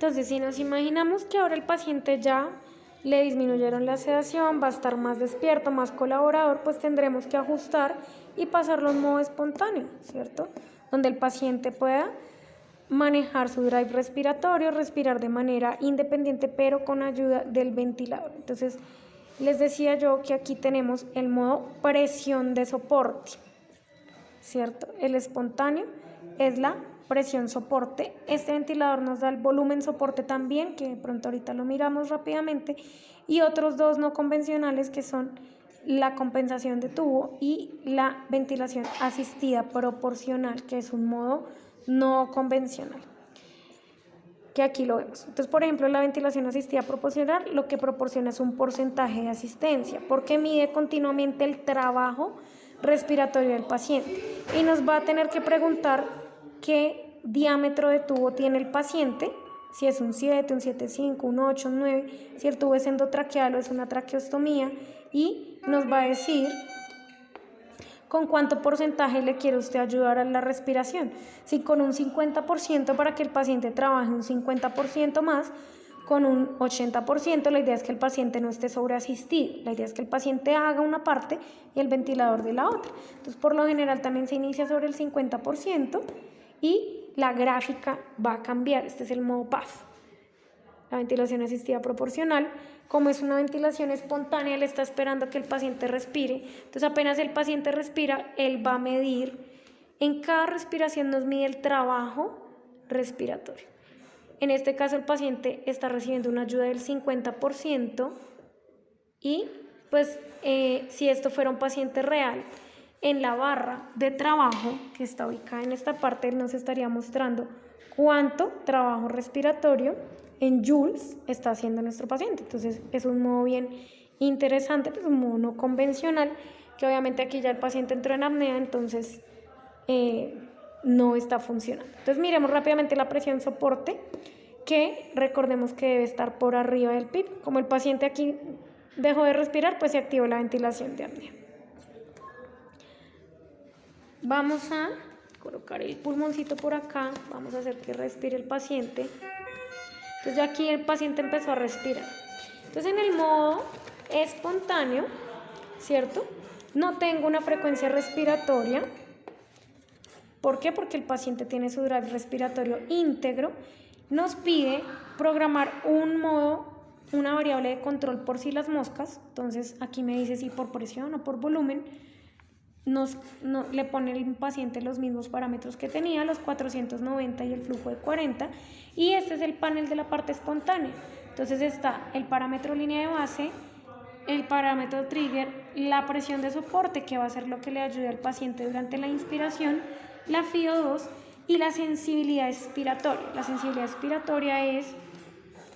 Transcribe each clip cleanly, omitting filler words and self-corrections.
Entonces, si nos imaginamos que ahora el paciente ya le disminuyeron la sedación, va a estar más despierto, más colaborador, pues tendremos que ajustar y pasarlo en modo espontáneo, ¿cierto? Donde el paciente pueda manejar su drive respiratorio, respirar de manera independiente, pero con ayuda del ventilador. Entonces, les decía yo que aquí tenemos el modo presión de soporte, ¿cierto? El espontáneo es la presión soporte. Este ventilador nos da el volumen soporte también, que de pronto ahorita lo miramos rápidamente, y otros dos no convencionales que son la compensación de tubo y la ventilación asistida proporcional, que es un modo no convencional, que aquí lo vemos. Entonces, por ejemplo, la ventilación asistida proporcional lo que proporciona es un porcentaje de asistencia, porque mide continuamente el trabajo respiratorio del paciente y nos va a tener que preguntar qué diámetro de tubo tiene el paciente, si es un 7, un 7,5, un 8, un 9, si el tubo es endotraqueal o es una traqueostomía, y nos va a decir con cuánto porcentaje le quiere usted ayudar a la respiración. Si con un 50% para que el paciente trabaje un 50% más, con un 80%, la idea es que el paciente no esté sobreasistido. La idea es que el paciente haga una parte y el ventilador de la otra. Entonces, por lo general también se inicia sobre el 50% y la gráfica va a cambiar. Este es el modo PAF. La ventilación asistida proporcional, como es una ventilación espontánea, él está esperando que el paciente respire. Entonces, apenas el paciente respira, él va a medir. En cada respiración nos mide el trabajo respiratorio. En este caso, el paciente está recibiendo una ayuda del 50% y, pues, si esto fuera un paciente real, en la barra de trabajo que está ubicada en esta parte, él nos estaría mostrando cuánto trabajo respiratorio en joules está haciendo nuestro paciente. Entonces, es un modo bien interesante, pues un modo no convencional, que obviamente aquí ya el paciente entró en apnea, entonces no está funcionando. Entonces, miremos rápidamente la presión soporte, que recordemos que debe estar por arriba del PIB. Como el paciente aquí dejó de respirar, pues se activó la ventilación de apnea. Vamos a colocar el pulmoncito por acá, vamos a hacer que respire el paciente. Entonces ya aquí el paciente empezó a respirar. Entonces en el modo espontáneo, ¿cierto? No tengo una frecuencia respiratoria. ¿Por qué? Porque el paciente tiene su drive respiratorio íntegro. Nos pide programar un modo, una variable de control por si las moscas. Entonces aquí me dice si por presión o por volumen. Le pone el paciente los mismos parámetros que tenía, los 490 y el flujo de 40, y este es el panel de la parte espontánea. Entonces está el parámetro línea de base, el parámetro trigger, la presión de soporte, que va a ser lo que le ayude al paciente durante la inspiración, la FiO2 y la sensibilidad expiratoria. La sensibilidad expiratoria es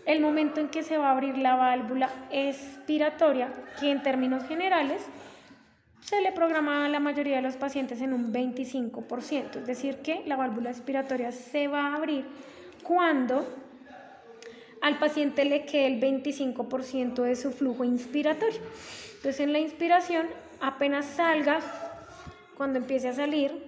el momento en que se va a abrir la válvula expiratoria, que en términos generales se le programa a la mayoría de los pacientes en un 25%, es decir que la válvula expiratoria se va a abrir cuando al paciente le quede el 25% de su flujo inspiratorio. Entonces en la inspiración, apenas salga, cuando empiece a salir